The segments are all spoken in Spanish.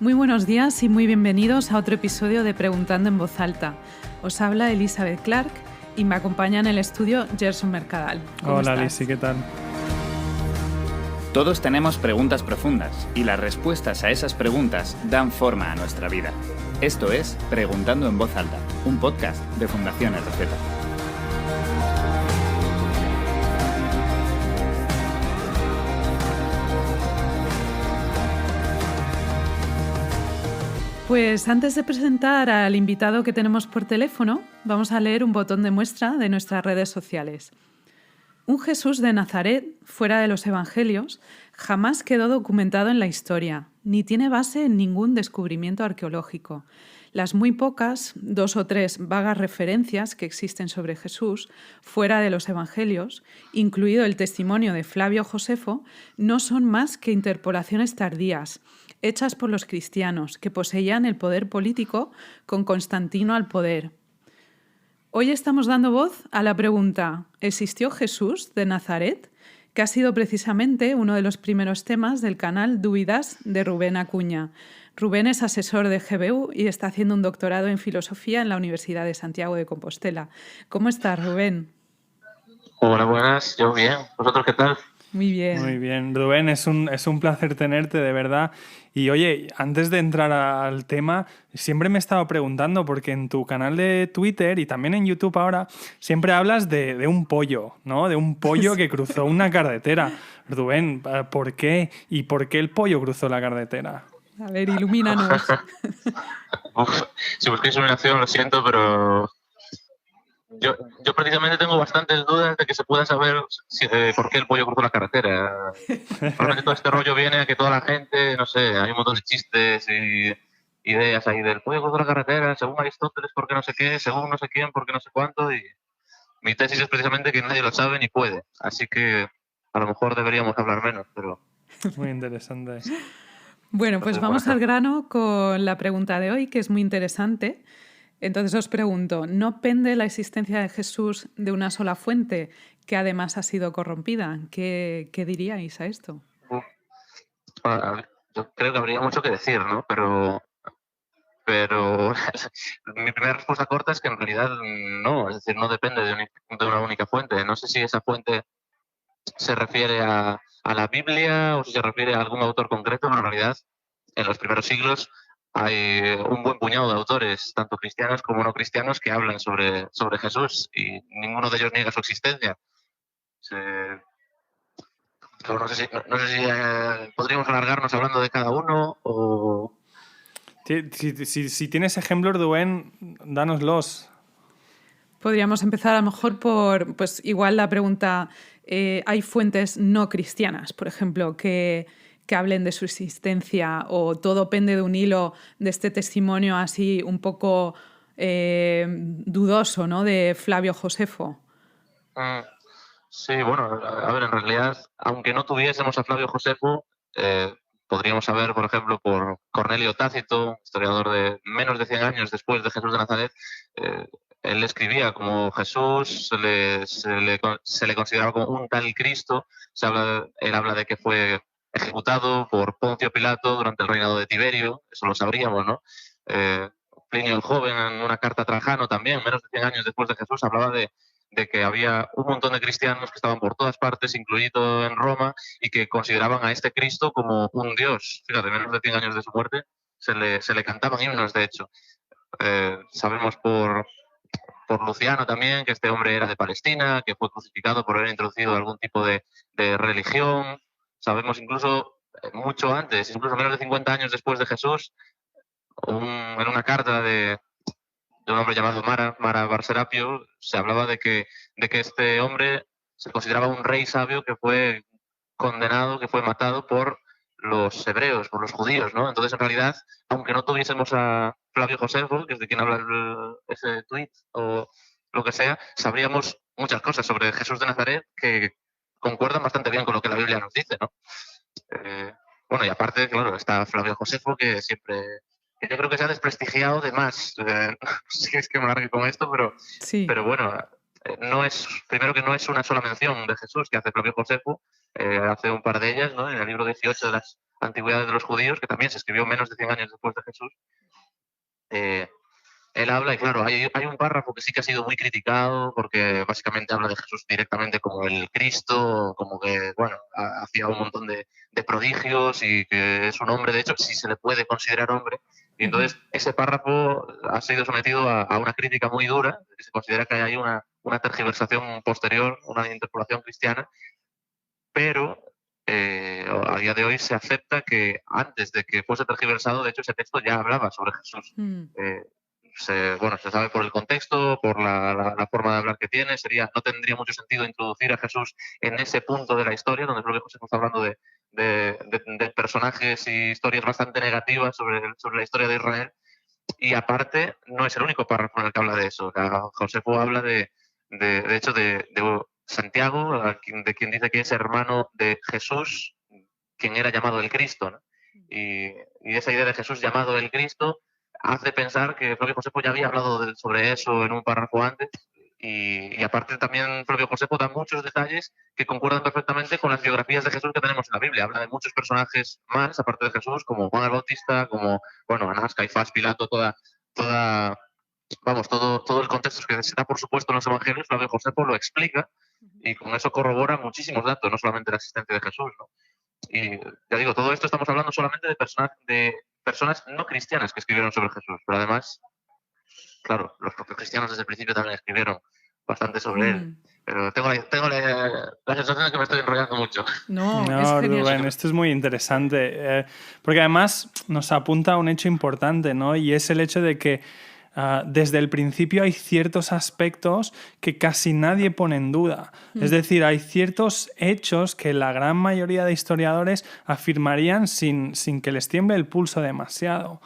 Muy buenos días y muy bienvenidos a otro episodio de Preguntando en Voz Alta. Os habla Elizabeth Clark y me acompaña en el estudio Gerson Mercadal. Hola Lisi, ¿qué tal? Todos tenemos preguntas profundas y las respuestas a esas preguntas dan forma a nuestra vida. Esto es Preguntando en Voz Alta, un podcast de Fundación RZ. Pues antes de presentar al invitado que tenemos por teléfono, vamos a leer un botón de muestra de nuestras redes sociales. Un Jesús de Nazaret, fuera de los evangelios, jamás quedó documentado en la historia, ni tiene base en ningún descubrimiento arqueológico. Las muy pocas, 2 o 3 vagas referencias que existen sobre Jesús, fuera de los evangelios, incluido el testimonio de Flavio Josefo, no son más que interpolaciones tardías, hechas por los cristianos, que poseían el poder político con Constantino al poder. Hoy estamos dando voz a la pregunta ¿existió Jesús de Nazaret?, que ha sido precisamente uno de los primeros temas del canal Dúvidas de Rubén Acuña. Rubén es asesor de GBU y está haciendo un doctorado en filosofía en la Universidad de Santiago de Compostela. ¿Cómo estás, Rubén? Hola, buenas. Yo bien. ¿Vosotros qué tal? Muy bien. Muy bien. Rubén, es un placer tenerte, de verdad. Y oye, antes de entrar al tema, siempre me he estado preguntando, porque en tu canal de Twitter y también en YouTube ahora, siempre hablas de un pollo, ¿no? De un pollo que cruzó una carretera. Rubén, ¿por qué? ¿Y por qué el pollo cruzó la carretera? A ver, ilumínanos. Si busquéis iluminación, lo siento, pero yo precisamente tengo bastantes dudas de que se pueda saber por qué el pollo cruzó la carretera. Probablemente todo este rollo viene a que toda la gente, no sé, hay un montón de chistes y ideas ahí del pollo cruzó la carretera, según Aristóteles, porque no sé qué, según no sé quién, porque no sé cuánto, y mi tesis es precisamente que nadie lo sabe ni puede. Así que a lo mejor deberíamos hablar menos, pero... Muy interesante. Bueno, pues vamos al grano con la pregunta de hoy, que es muy interesante. Entonces os pregunto, ¿no pende la existencia de Jesús de una sola fuente, que además ha sido corrompida? ¿Qué diríais a esto? A ver, yo creo que habría mucho que decir, ¿no? Pero mi primera respuesta corta es que en realidad no, es decir, no depende de una única fuente. No sé si esa fuente se refiere a la Biblia o si se refiere a algún autor concreto, pero en realidad en los primeros siglos hay un buen puñado de autores, tanto cristianos como no cristianos, que hablan sobre Jesús y ninguno de ellos niega su existencia. No sé si podríamos alargarnos hablando de cada uno o... Si tienes ejemplos, Rubén, dánoslos. Podríamos empezar a lo mejor por, pues igual la pregunta, ¿hay fuentes no cristianas, por ejemplo, que hablen de su existencia, o todo pende de un hilo de este testimonio así un poco dudoso, ¿no?, de Flavio Josefo? Sí, bueno, a ver, en realidad, aunque no tuviésemos a Flavio Josefo, podríamos saber, por ejemplo, por Cornelio Tácito, historiador de menos de 100 años después de Jesús de Nazaret. Él escribía como Jesús, se le consideraba como un tal Cristo. Él habla de que fue ejecutado por Poncio Pilato durante el reinado de Tiberio, eso lo sabríamos, ¿no? Plinio el Joven, en una carta a Trajano también, menos de 100 años después de Jesús, hablaba de que había un montón de cristianos que estaban por todas partes, incluido en Roma, y que consideraban a este Cristo como un dios. Fíjate, menos de 100 años de su muerte, se le cantaban himnos, de hecho. Sabemos por Luciano también que este hombre era de Palestina, que fue crucificado por haber introducido algún tipo de religión. Sabemos incluso mucho antes, incluso menos de 50 años después de Jesús, en una carta de un hombre llamado Mara Barserapio, se hablaba de que este hombre se consideraba un rey sabio que fue condenado, que fue matado por los hebreos, por los judíos, ¿no? Entonces, en realidad, aunque no tuviésemos a Flavio Josefo, que es de quien habla ese tuit, o lo que sea, sabríamos muchas cosas sobre Jesús de Nazaret que concuerdan bastante bien con lo que la Biblia nos dice, ¿no? Bueno, y aparte, claro, está Flavio Josefo, que yo creo que se ha desprestigiado de más. No sé si es que me largue con esto, Sí. pero bueno, primero que no es una sola mención de Jesús que hace Flavio Josefo, hace un par de ellas, ¿no? En el libro 18 de las Antigüedades de los Judíos, que también se escribió menos de 100 años después de Jesús. Él habla, y claro, hay un párrafo que sí que ha sido muy criticado, porque básicamente habla de Jesús directamente como el Cristo, como que, bueno, hacía un montón de prodigios y que es un hombre, de hecho, si se le puede considerar hombre. Y entonces ese párrafo ha sido sometido a una crítica muy dura, que se considera que hay una tergiversación posterior, una interpolación cristiana, pero a día de hoy se acepta que antes de que fuese tergiversado, de hecho, ese texto ya hablaba sobre Jesús. Se sabe por el contexto, por la forma de hablar que tiene, no tendría mucho sentido introducir a Jesús en ese punto de la historia, donde creo que José está hablando de personajes y historias bastante negativas sobre la historia de Israel. Y aparte, no es el único párrafo en el que habla de eso. Josefo habla de hecho, de Santiago, de quien dice que es hermano de Jesús, quien era llamado el Cristo, ¿no? Y esa idea de Jesús llamado el Cristo hace pensar que Flavio Josefo ya había hablado sobre eso en un párrafo antes, y aparte también Flavio Josefo da muchos detalles que concuerdan perfectamente con las biografías de Jesús que tenemos en la Biblia. Habla de muchos personajes más, aparte de Jesús, como Juan el Bautista, como, Anás, Caifás, Pilato, todo el contexto que se da, por supuesto, en los evangelios. Flavio Josefo lo explica, y con eso corrobora muchísimos datos, no solamente la existencia de Jesús, ¿no? Y ya digo, todo esto estamos hablando solamente de personas no cristianas que escribieron sobre Jesús, pero además, claro, los propios cristianos desde el principio también escribieron bastante sobre él. Pero tengo la sensación de que me estoy enrollando mucho. No, es genial. Rubén, esto es muy interesante, porque además nos apunta a un hecho importante, ¿no? Y es el hecho de que desde el principio hay ciertos aspectos que casi nadie pone en duda. Es decir, hay ciertos hechos que la gran mayoría de historiadores afirmarían sin que les tiemble el pulso demasiado.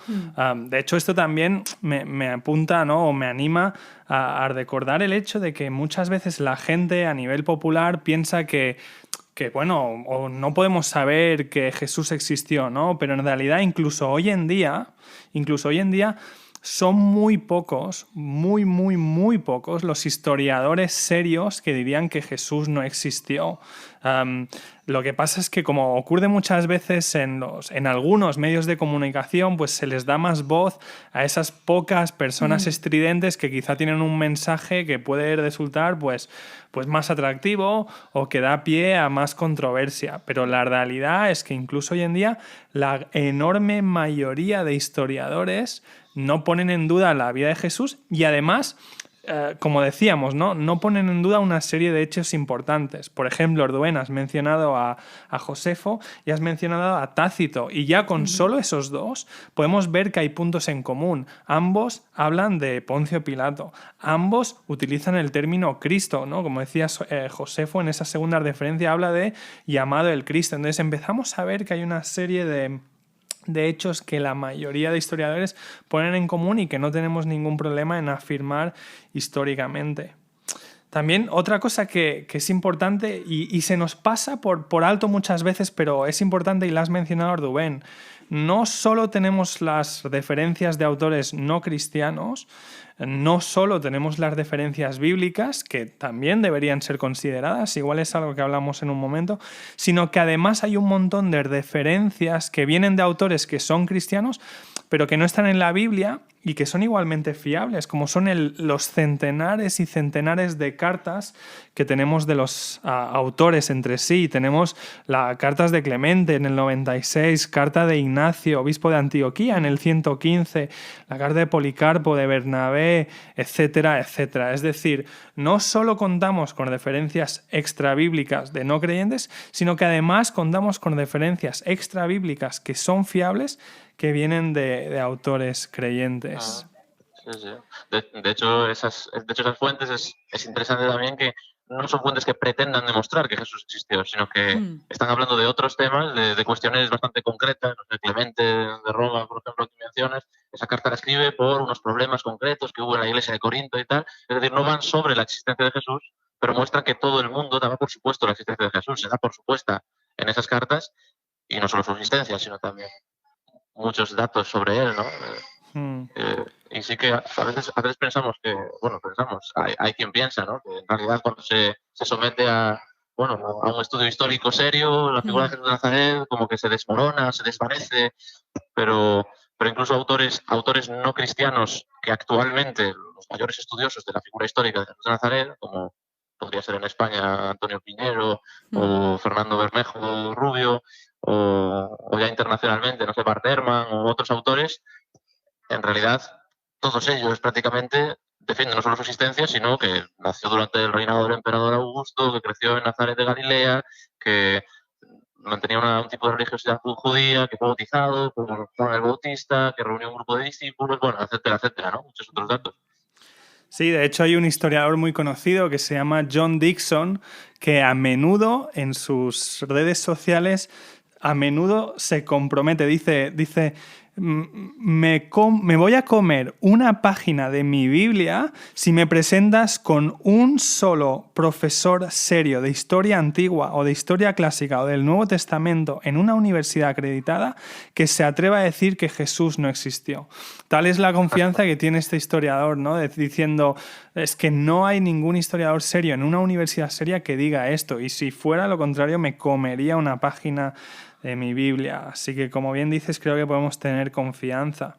De hecho, esto también me apunta, ¿no? O me anima a recordar el hecho de que muchas veces la gente a nivel popular piensa que bueno, o no podemos saber que Jesús existió, ¿no? Pero en realidad incluso hoy en día son muy pocos, muy pocos los historiadores serios que dirían que Jesús no existió. Lo que pasa es que, como ocurre muchas veces en algunos medios de comunicación, pues se les da más voz a esas pocas personas estridentes que quizá tienen un mensaje que puede resultar pues más atractivo o que da pie a más controversia. Pero la realidad es que incluso hoy en día la enorme mayoría de historiadores no ponen en duda la vida de Jesús y además, como decíamos, no ponen en duda una serie de hechos importantes. Por ejemplo, Rubén, has mencionado a Josefo y has mencionado a Tácito, y ya con solo esos dos podemos ver que hay puntos en común. Ambos hablan de Poncio Pilato, ambos utilizan el término Cristo, ¿no? Como decía Josefo en esa segunda referencia, habla de llamado el Cristo. Entonces empezamos a ver que hay una serie de hechos que la mayoría de historiadores ponen en común y que no tenemos ningún problema en afirmar históricamente. También otra cosa que es importante y se nos pasa por alto muchas veces, pero es importante y la has mencionado, Rubén, no solo tenemos las referencias de autores no cristianos, no solo tenemos las referencias bíblicas, que también deberían ser consideradas, igual es algo que hablamos en un momento, sino que además hay un montón de referencias que vienen de autores que son cristianos, pero que no están en la Biblia y que son igualmente fiables, como son los centenares y centenares de cartas que tenemos de los autores entre sí. Tenemos las cartas de Clemente en el 96, carta de Ignacio, obispo de Antioquía, en el 115, la carta de Policarpo, de Bernabé, etcétera, etcétera. Es decir, no solo contamos con referencias extrabíblicas de no creyentes, sino que además contamos con referencias extrabíblicas que son fiables, que vienen de autores creyentes. Sí. De hecho, esas fuentes es interesante también que no son fuentes que pretendan demostrar que Jesús existió, sino que están hablando de otros temas, de cuestiones bastante concretas. Clemente de Roma, por ejemplo, que mencionas, esa carta la escribe por unos problemas concretos que hubo en la iglesia de Corinto y tal. Es decir, no van sobre la existencia de Jesús, pero muestran que todo el mundo daba por supuesto la existencia de Jesús, se da por supuesta en esas cartas, y no solo su existencia, sino también muchos datos sobre él, ¿no? Y sí que a veces pensamos que, hay quien piensa, ¿no? Que en realidad cuando se somete a bueno, a un estudio histórico serio, la figura de Jesús de Nazaret como que se desmorona, se desvanece, pero incluso autores no cristianos que actualmente los mayores estudiosos de la figura histórica de Jesús de Nazaret, como podría ser en España Antonio Pinero o Fernando Bermejo Rubio, o ya internacionalmente, no sé, Bart Ehrman o otros autores, en realidad todos ellos prácticamente defienden no solo su existencia, sino que nació durante el reinado del emperador Augusto, que creció en Nazaret de Galilea, que mantenía un tipo de religiosidad judía, que fue bautizado por Juan el Bautista, que reunió un grupo de discípulos, bueno, etcétera, etcétera, ¿no? Muchos otros datos. Sí, de hecho hay un historiador muy conocido que se llama John Dickson, que a menudo en sus redes sociales se compromete, dice me voy a comer una página de mi Biblia si me presentas con un solo profesor serio de historia antigua o de historia clásica o del Nuevo Testamento en una universidad acreditada que se atreva a decir que Jesús no existió. Tal es la confianza que tiene este historiador, ¿no? Diciendo, es que no hay ningún historiador serio en una universidad seria que diga esto, y si fuera lo contrario me comería una página de mi Biblia. Así que, como bien dices, creo que podemos tener confianza.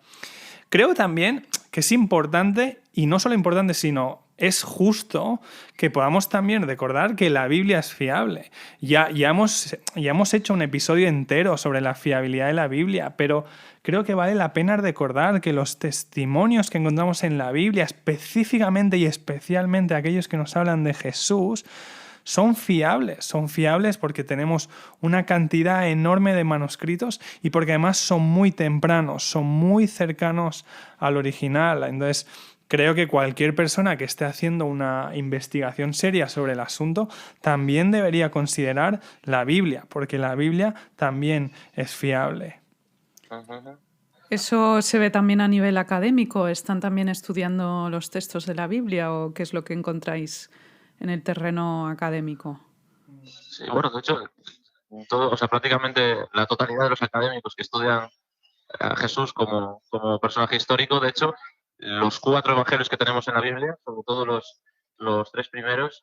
Creo también que es importante, y no solo importante, sino es justo que podamos también recordar que la Biblia es fiable. Ya hemos hecho un episodio entero sobre la fiabilidad de la Biblia, pero creo que vale la pena recordar que los testimonios que encontramos en la Biblia, específicamente y especialmente aquellos que nos hablan de Jesús, son fiables porque tenemos una cantidad enorme de manuscritos y porque además son muy tempranos, son muy cercanos al original. Entonces, creo que cualquier persona que esté haciendo una investigación seria sobre el asunto también debería considerar la Biblia, porque la Biblia también es fiable. ¿Eso se ve también a nivel académico? ¿Están también estudiando los textos de la Biblia o qué es lo que encontráis en el terreno académico? Sí, bueno, de hecho, prácticamente la totalidad de los académicos que estudian a Jesús como personaje histórico, de hecho, los 4 evangelios que tenemos en la Biblia, sobre todo los 3 primeros,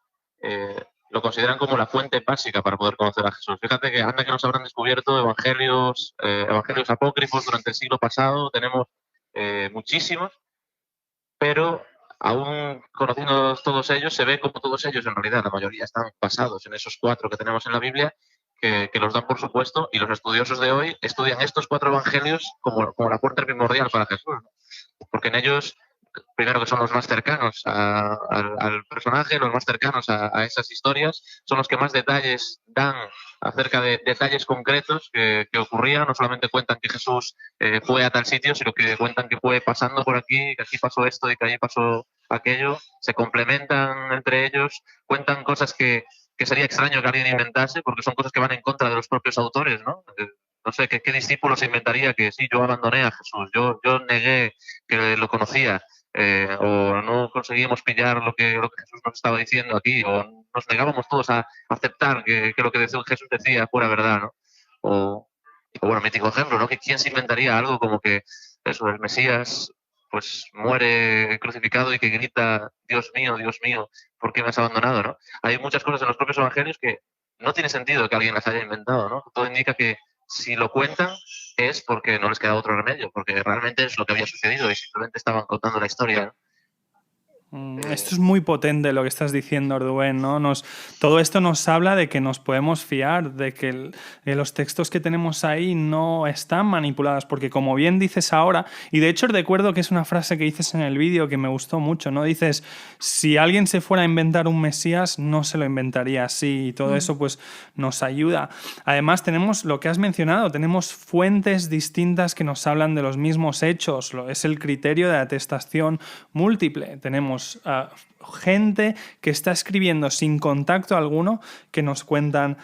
lo consideran como la fuente básica para poder conocer a Jesús. Fíjate que anda que nos habrán descubierto evangelios apócrifos durante el siglo pasado, tenemos muchísimos, pero aún conociendo todos ellos, se ve como todos ellos, en realidad, la mayoría están basados en esos 4 que tenemos en la Biblia, que los dan por supuesto, y los estudiosos de hoy estudian estos 4 evangelios como la fuente primordial para Jesús, ¿no? Porque en ellos, primero que son los más cercanos al personaje, los más cercanos a esas historias, son los que más detalles dan acerca de detalles concretos que ocurrían. No solamente cuentan que Jesús fue a tal sitio, sino que cuentan que fue pasando por aquí, que aquí pasó esto y que allí pasó aquello. Se complementan entre ellos, cuentan cosas que sería extraño que alguien inventase, porque son cosas que van en contra de los propios autores, ¿no? No sé, ¿qué discípulo se inventaría que sí, yo abandoné a Jesús, yo negué que lo conocía, o no conseguimos pillar lo que Jesús nos estaba diciendo aquí, o nos negábamos todos a aceptar que lo que Jesús decía fuera verdad, ¿no? O bueno, mítico ejemplo, ¿no? Que ¿quién se inventaría algo como que eso, el Mesías pues muere crucificado y que grita, Dios mío, ¿por qué me has abandonado?, ¿no? Hay muchas cosas en los propios evangelios que no tiene sentido que alguien las haya inventado, ¿no? Todo indica que si lo cuentan es porque no les queda otro remedio, porque realmente es lo que había sucedido y simplemente estaban contando la historia, ¿no? Esto es muy potente lo que estás diciendo, Rubén, ¿no? Todo esto nos habla de que nos podemos fiar, de que los textos que tenemos ahí no están manipulados, porque como bien dices ahora, y de hecho recuerdo que es una frase que dices en el vídeo que me gustó mucho, ¿no? Dices, si alguien se fuera a inventar un Mesías, no se lo inventaría así, y todo eso pues nos ayuda. Además tenemos lo que has mencionado, tenemos fuentes distintas que nos hablan de los mismos hechos, es el criterio de atestación múltiple. Tenemos gente que está escribiendo sin contacto alguno, que nos cuentan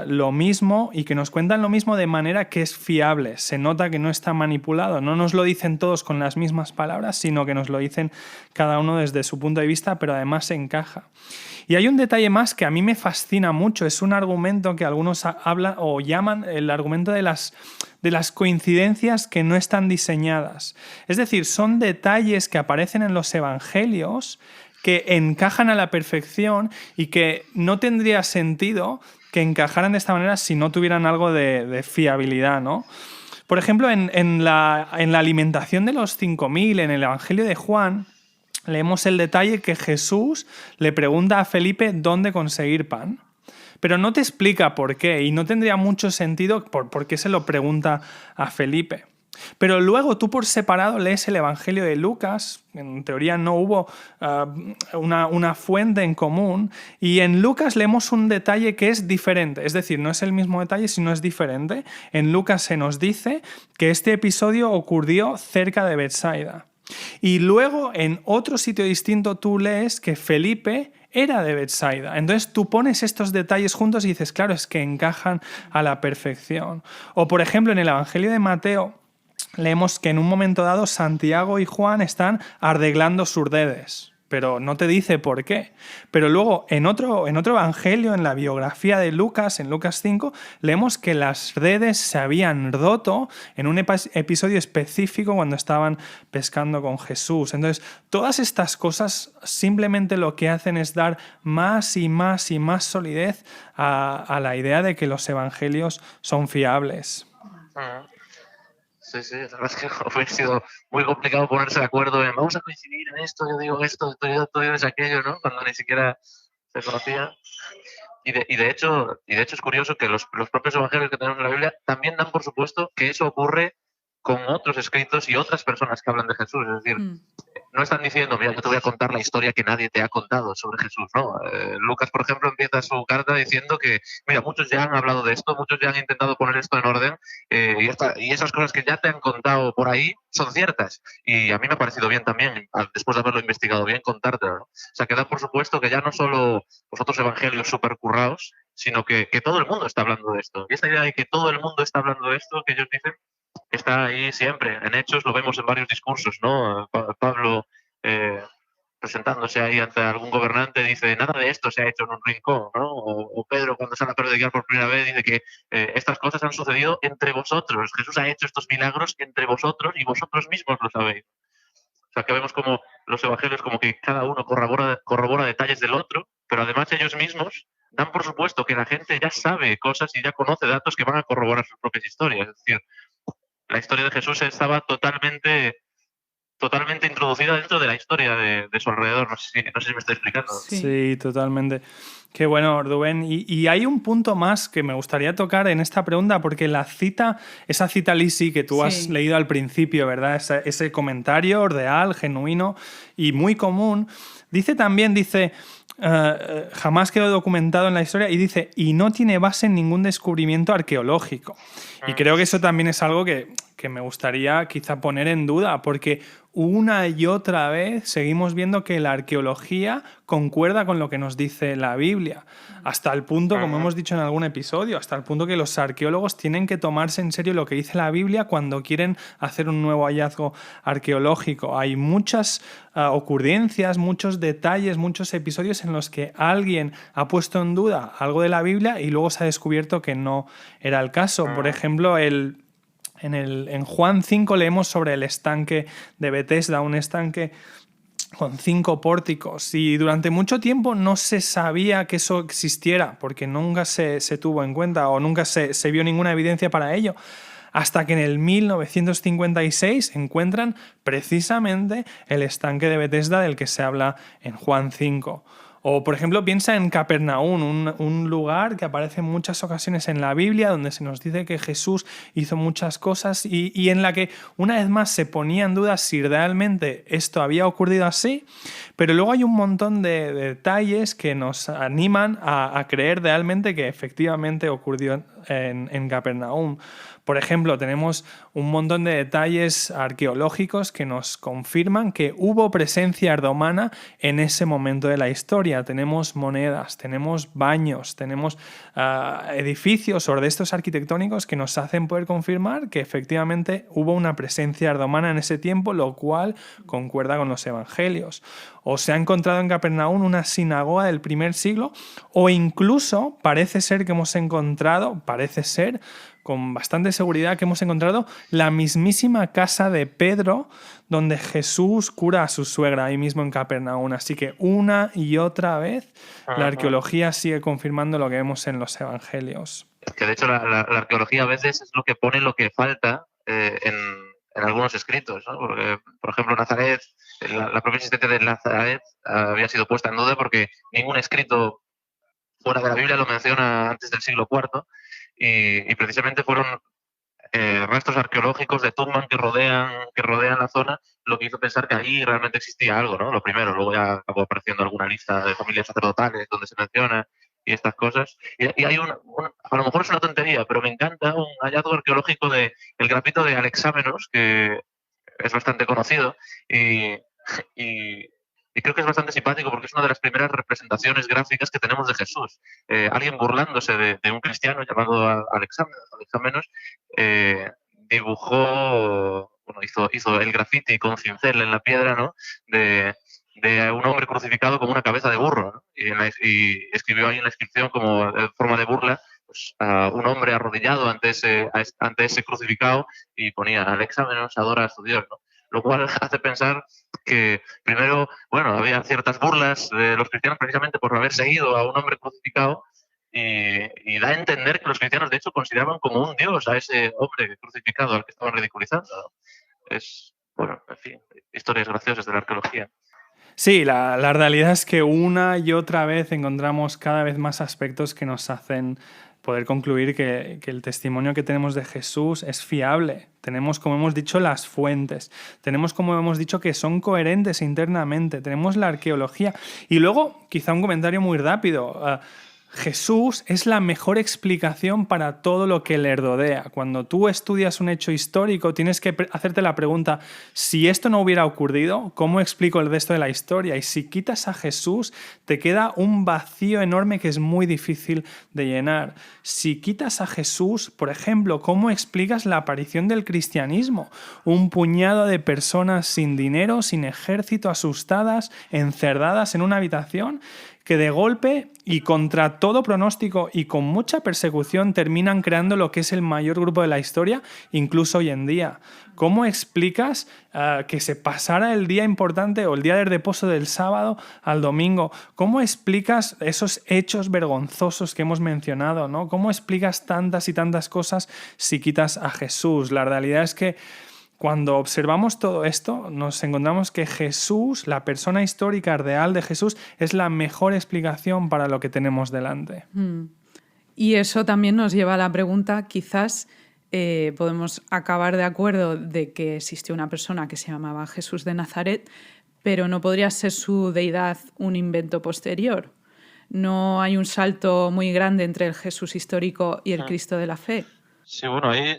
lo mismo y que nos cuentan lo mismo de manera que es fiable. Se nota que no está manipulado. No nos lo dicen todos con las mismas palabras, sino que nos lo dicen cada uno desde su punto de vista, pero además encaja. Y hay un detalle más que a mí me fascina mucho. Es un argumento que algunos hablan o llaman el argumento de las coincidencias que no están diseñadas. Es decir, son detalles que aparecen en los evangelios que encajan a la perfección y que no tendría sentido que encajaran de esta manera si no tuvieran algo de fiabilidad, ¿no? Por ejemplo, en la alimentación de los 5.000, en el Evangelio de Juan, leemos el detalle que Jesús le pregunta a Felipe dónde conseguir pan. Pero no te explica por qué, y no tendría mucho sentido por qué se lo pregunta a Felipe. Pero luego tú por separado lees el Evangelio de Lucas, en teoría no hubo una fuente en común, y en Lucas leemos un detalle que es diferente, es decir, no es el mismo detalle, sino es diferente. En Lucas se nos dice que este episodio ocurrió cerca de Betsaida. Y luego en otro sitio distinto tú lees que Felipe era de Betsaida. Entonces tú pones estos detalles juntos y dices, claro, es que encajan a la perfección. O por ejemplo en el Evangelio de Mateo leemos que en un momento dado Santiago y Juan están arreglando sus redes, pero no te dice por qué. Pero luego en otro evangelio, en la biografía de Lucas, en Lucas 5, leemos que las redes se habían roto en un episodio específico cuando estaban pescando con Jesús. Entonces, todas estas cosas simplemente lo que hacen es dar más y más y más solidez a la idea de que los evangelios son fiables. Sí, la verdad es que hubiera sido muy complicado ponerse de acuerdo en vamos a coincidir en esto, yo digo esto, tú dices aquello, ¿no? Cuando ni siquiera se conocía. Y de hecho es curioso que los propios evangelios que tenemos en la Biblia también dan por supuesto que eso ocurre con otros escritos y otras personas que hablan de Jesús. Es decir, no están diciendo, mira, yo te voy a contar la historia que nadie te ha contado sobre Jesús, ¿no? Lucas, por ejemplo, empieza su carta diciendo que, mira, muchos ya han hablado de esto, muchos ya han intentado poner esto en orden y esas cosas que ya te han contado por ahí son ciertas. Y a mí me ha parecido bien también, después de haberlo investigado bien, contártelo, ¿no? O sea, que da por supuesto que ya no solo los otros evangelios súper currados, sino que todo el mundo está hablando de esto. Y esta idea de que todo el mundo está hablando de esto, que ellos dicen, está ahí siempre. En Hechos lo vemos en varios discursos, ¿no? Pablo presentándose ahí ante algún gobernante dice, nada de esto se ha hecho en un rincón, ¿no? O Pedro cuando sale a predicar por primera vez dice que estas cosas han sucedido entre vosotros. Jesús ha hecho estos milagros entre vosotros y vosotros mismos lo sabéis. O sea, que vemos como los evangelios como que cada uno corrobora detalles del otro, pero además ellos mismos dan por supuesto que la gente ya sabe cosas y ya conoce datos que van a corroborar sus propias historias. Es decir, la historia de Jesús estaba totalmente introducida dentro de la historia de su alrededor. No sé si me estoy explicando. Sí, totalmente. Qué bueno, Rubén. Y hay un punto más que me gustaría tocar en esta pregunta, porque esa cita, Lisi, que tú has leído al principio, ¿verdad? Ese comentario real, genuino y muy común, dice, jamás quedó documentado en la historia, y dice, y no tiene base en ningún descubrimiento arqueológico. Y creo que eso también es algo que me gustaría quizá poner en duda, porque una y otra vez seguimos viendo que la arqueología concuerda con lo que nos dice la Biblia, hasta el punto, como hemos dicho en algún episodio, hasta el punto que los arqueólogos tienen que tomarse en serio lo que dice la Biblia cuando quieren hacer un nuevo hallazgo arqueológico. Hay muchas ocurrencias, muchos detalles, muchos episodios en los que alguien ha puesto en duda algo de la Biblia y luego se ha descubierto que no era el caso. Por ejemplo, en Juan 5 leemos sobre el estanque de Betesda, un estanque con 5 pórticos, y durante mucho tiempo no se sabía que eso existiera porque nunca se tuvo en cuenta o nunca se vio ninguna evidencia para ello, hasta que en el 1956 encuentran precisamente el estanque de Betesda del que se habla en Juan 5. O, por ejemplo, piensa en Capernaum, un lugar que aparece en muchas ocasiones en la Biblia, donde se nos dice que Jesús hizo muchas cosas y en la que, una vez más, se ponía en duda si realmente esto había ocurrido así, pero luego hay un montón de detalles que nos animan a creer realmente que efectivamente ocurrió en Capernaum. Por ejemplo, tenemos un montón de detalles arqueológicos que nos confirman que hubo presencia romana en ese momento de la historia. Tenemos monedas, tenemos baños, tenemos edificios o restos arquitectónicos que nos hacen poder confirmar que efectivamente hubo una presencia romana en ese tiempo, lo cual concuerda con los evangelios. o se ha encontrado en Capernaum una sinagoga del primer siglo, o incluso parece ser con bastante seguridad que hemos encontrado la mismísima casa de Pedro donde Jesús cura a su suegra ahí mismo en Capernaum. Así que una y otra vez la arqueología sigue confirmando lo que vemos en los evangelios. Que de hecho la arqueología a veces es lo que pone lo que falta en algunos escritos, ¿no? Porque, por ejemplo, Nazaret, la propia existencia de Nazaret había sido puesta en duda porque ningún escrito fuera de la Biblia lo menciona antes del siglo IV y precisamente fueron restos arqueológicos de Tumbán que rodean la zona lo que hizo pensar que allí realmente existía algo, ¿no? Lo primero, luego ya acabó apareciendo alguna lista de familias sacerdotales donde se menciona y estas cosas. Y hay a lo mejor es una tontería, pero me encanta un hallazgo arqueológico de el grafito de Alexámenos, que es bastante conocido y creo que es bastante simpático porque es una de las primeras representaciones gráficas que tenemos de Jesús. Alguien burlándose de un cristiano llamado Alexámenos, dibujó, bueno, hizo el graffiti con cincel en la piedra, ¿no? de un hombre crucificado como una cabeza de burro, ¿no? Y escribió ahí en la inscripción como de forma de burla pues, a un hombre arrodillado ante ese crucificado y ponía Alexámenos adora a su Dios, ¿no? Lo cual hace pensar que primero, bueno, había ciertas burlas de los cristianos precisamente por haber seguido a un hombre crucificado y da a entender que los cristianos de hecho consideraban como un dios a ese hombre crucificado al que estaban ridiculizando, ¿no? Es, bueno, en fin, historias graciosas de la arqueología. Sí, la realidad es que una y otra vez encontramos cada vez más aspectos que nos hacen poder concluir que el testimonio que tenemos de Jesús es fiable. Tenemos, como hemos dicho, las fuentes. Tenemos, como hemos dicho, que son coherentes internamente. Tenemos la arqueología. Y luego, quizá un comentario muy rápido. Jesús es la mejor explicación para todo lo que le rodea. Cuando tú estudias un hecho histórico, tienes que hacerte la pregunta, si esto no hubiera ocurrido, ¿cómo explico el resto de la historia? Y si quitas a Jesús, te queda un vacío enorme que es muy difícil de llenar. Si quitas a Jesús, por ejemplo, ¿cómo explicas la aparición del cristianismo? Un puñado de personas sin dinero, sin ejército, asustadas, encerradas en una habitación, que de golpe y contra todo pronóstico y con mucha persecución terminan creando lo que es el mayor grupo de la historia, incluso hoy en día. ¿Cómo explicas que se pasara el día importante o el día de reposo del sábado al domingo? ¿Cómo explicas esos hechos vergonzosos que hemos mencionado, ¿no? ¿Cómo explicas tantas y tantas cosas si quitas a Jesús? La realidad es que cuando observamos todo esto, nos encontramos que Jesús, la persona histórica real de Jesús, es la mejor explicación para lo que tenemos delante. Y eso también nos lleva a la pregunta, quizás podemos acabar de acuerdo de que existió una persona que se llamaba Jesús de Nazaret, pero no podría ser su deidad un invento posterior. No hay un salto muy grande entre el Jesús histórico y el Cristo de la fe. Sí, bueno, ahí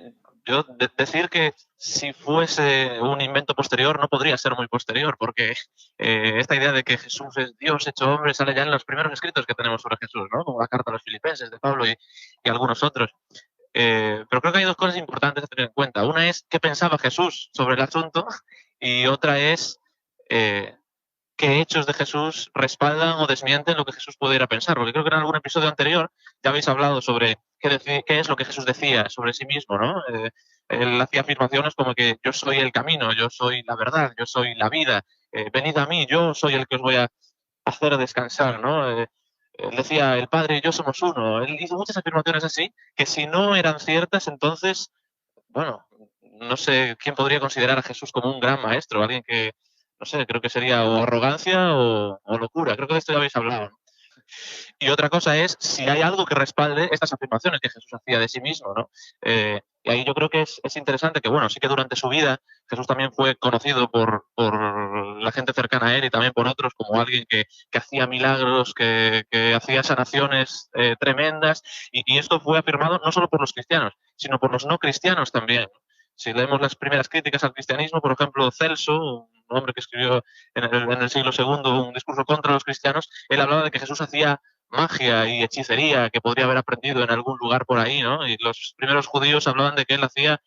yo decir que si fuese un invento posterior no podría ser muy posterior, porque esta idea de que Jesús es Dios hecho hombre sale ya en los primeros escritos que tenemos sobre Jesús, ¿no? Como la carta a los Filipenses de Pablo y algunos otros. Pero creo que hay dos cosas importantes a tener en cuenta. Una es qué pensaba Jesús sobre el asunto y otra es qué hechos de Jesús respaldan o desmienten lo que Jesús pudiera pensar. Porque creo que en algún episodio anterior ya habéis hablado sobre qué es lo que Jesús decía sobre sí mismo, ¿no? Él hacía afirmaciones como que yo soy el camino, yo soy la verdad, yo soy la vida, venid a mí, yo soy el que os voy a hacer descansar, ¿no? Él decía, el Padre y yo somos uno. Él hizo muchas afirmaciones así que si no eran ciertas, entonces, bueno, no sé quién podría considerar a Jesús como un gran maestro, alguien que, no sé, creo que sería o arrogancia o locura. Creo que de esto ya habéis hablado, ¿no? Y otra cosa es si hay algo que respalde estas afirmaciones que Jesús hacía de sí mismo, ¿no? Y ahí yo creo que es interesante que, bueno, sí que durante su vida Jesús también fue conocido por la gente cercana a él y también por otros como alguien que hacía milagros, que hacía sanaciones tremendas. Y esto fue afirmado no solo por los cristianos, sino por los no cristianos también. Si leemos las primeras críticas al cristianismo, por ejemplo, Celso, un hombre que escribió en el siglo II un discurso contra los cristianos, él hablaba de que Jesús hacía magia y hechicería que podría haber aprendido en algún lugar por ahí, ¿no? Y los primeros judíos hablaban de que él hacía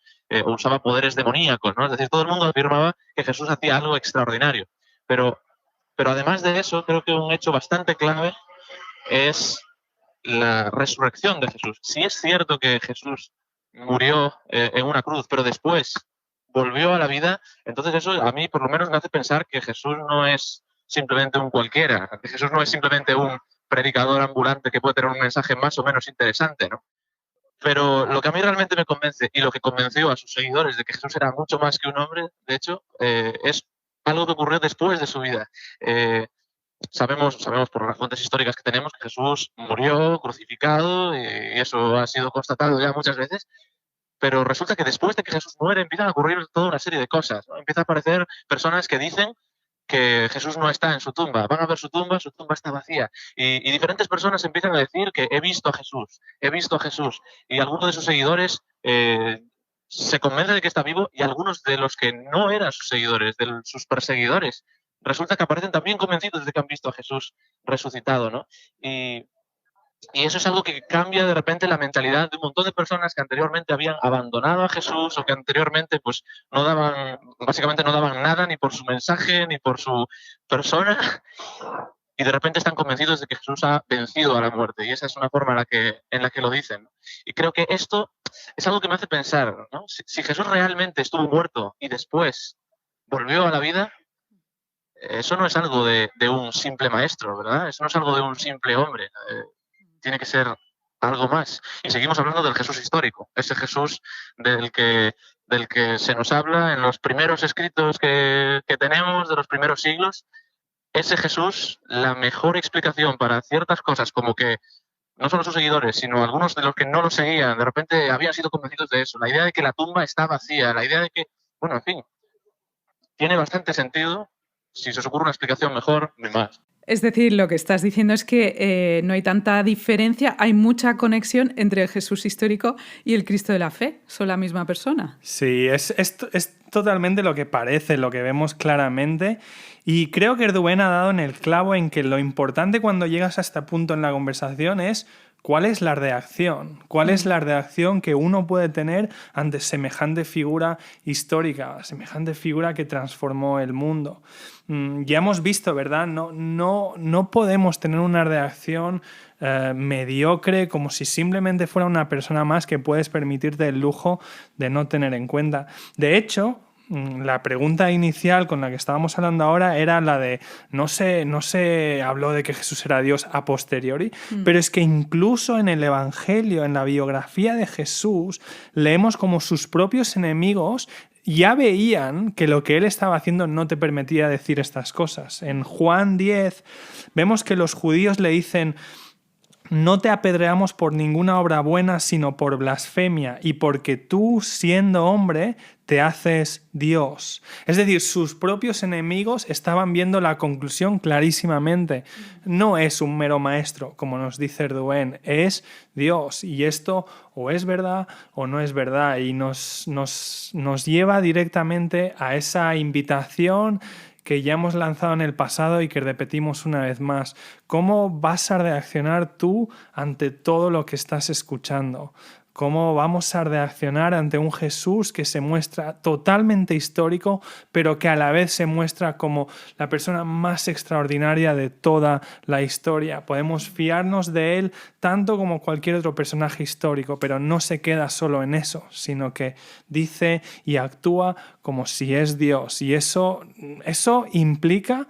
o usaba poderes demoníacos, ¿no? Es decir, todo el mundo afirmaba que Jesús hacía algo extraordinario. Pero Pero además de eso, creo que un hecho bastante clave es la resurrección de Jesús. Si es cierto que Jesús murió en una cruz, pero después volvió a la vida, entonces eso a mí por lo menos me hace pensar que Jesús no es simplemente un cualquiera, que Jesús no es simplemente un predicador ambulante que puede tener un mensaje más o menos interesante, ¿no? Pero lo que a mí realmente me convence y lo que convenció a sus seguidores de que Jesús era mucho más que un hombre, de hecho, es algo que ocurrió después de su vida. Sabemos por las fuentes históricas que tenemos que Jesús murió crucificado y eso ha sido constatado ya muchas veces, pero resulta que después de que Jesús muere empiezan a ocurrir toda una serie de cosas, ¿no? Empiezan a aparecer personas que dicen que Jesús no está en su tumba, van a ver su tumba está vacía. Y diferentes personas empiezan a decir que he visto a Jesús. Y algunos de sus seguidores se convencen de que está vivo y algunos de los que no eran sus seguidores, de sus perseguidores, resulta que aparecen también convencidos de que han visto a Jesús resucitado, ¿no? Y eso es algo que cambia de repente la mentalidad de un montón de personas que anteriormente habían abandonado a Jesús o que anteriormente pues básicamente no daban nada ni por su mensaje ni por su persona y de repente están convencidos de que Jesús ha vencido a la muerte y esa es una forma en la que lo dicen. Y creo que esto es algo que me hace pensar, ¿no? Si Jesús realmente estuvo muerto y después volvió a la vida, eso no es algo de un simple maestro, ¿verdad? Eso no es algo de un simple hombre. Tiene que ser algo más. Y seguimos hablando del Jesús histórico, ese Jesús del que se nos habla en los primeros escritos que tenemos de los primeros siglos. Ese Jesús, la mejor explicación para ciertas cosas, como que no solo sus seguidores, sino algunos de los que no lo seguían, de repente habían sido convencidos de eso. La idea de que la tumba está vacía, la idea de que, bueno, en fin, tiene bastante sentido. Si se os ocurre una explicación mejor, ni más. Es decir, lo que estás diciendo es que no hay tanta diferencia, hay mucha conexión entre el Jesús histórico y el Cristo de la fe. Son la misma persona. Sí, es totalmente lo que parece, lo que vemos claramente. Y creo que Rubén ha dado en el clavo en que lo importante cuando llegas a este punto en la conversación es ¿cuál es la reacción? ¿Cuál es la reacción que uno puede tener ante semejante figura histórica, semejante figura que transformó el mundo? Ya hemos visto, ¿verdad? No podemos tener una reacción mediocre como si simplemente fuera una persona más que puedes permitirte el lujo de no tener en cuenta. De hecho, la pregunta inicial con la que estábamos hablando ahora era la de no se habló de que Jesús era Dios a posteriori, pero es que incluso en el Evangelio, en la biografía de Jesús, leemos como sus propios enemigos ya veían que lo que él estaba haciendo no te permitía decir estas cosas. En Juan 10 vemos que los judíos le dicen: no te apedreamos por ninguna obra buena, sino por blasfemia, y porque tú, siendo hombre, te haces Dios. Es decir, sus propios enemigos estaban viendo la conclusión clarísimamente. No es un mero maestro, como nos dice Rubén, es Dios. Y esto o es verdad o no es verdad. Y nos lleva directamente a esa invitación que ya hemos lanzado en el pasado y que repetimos una vez más. ¿Cómo vas a reaccionar tú ante todo lo que estás escuchando? ¿Cómo vamos a reaccionar ante un Jesús que se muestra totalmente histórico, pero que a la vez se muestra como la persona más extraordinaria de toda la historia? Podemos fiarnos de él tanto como cualquier otro personaje histórico, pero no se queda solo en eso, sino que dice y actúa como si es Dios. Y eso implica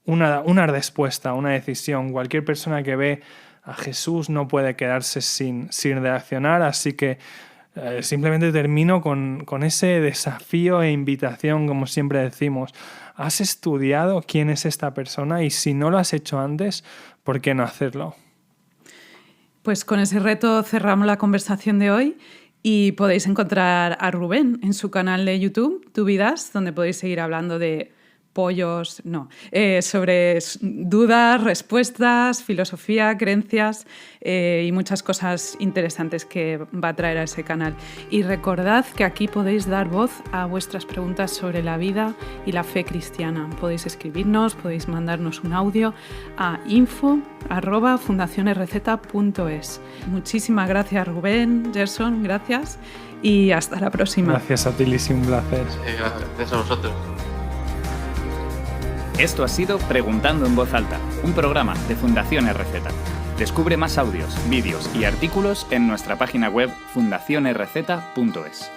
una respuesta, una decisión. Cualquier persona que ve a Jesús no puede quedarse sin reaccionar, así que simplemente termino con ese desafío e invitación, como siempre decimos. ¿Has estudiado quién es esta persona? Y si no lo has hecho antes, ¿por qué no hacerlo? Pues con ese reto cerramos la conversación de hoy y podéis encontrar a Rubén en su canal de YouTube, Dubidas, donde podéis seguir hablando de sobre dudas, respuestas, filosofía, creencias y muchas cosas interesantes que va a traer a ese canal. Y recordad que aquí podéis dar voz a vuestras preguntas sobre la vida y la fe cristiana. Podéis escribirnos, podéis mandarnos un audio a info@fundacionrz.es. Muchísimas gracias, Rubén, Gerson, gracias y hasta la próxima. Gracias a ti, Lisi, un placer. Gracias a vosotros. Esto ha sido Preguntando en Voz Alta, un programa de Fundación RZ. Descubre más audios, vídeos y artículos en nuestra página web fundacionrz.es.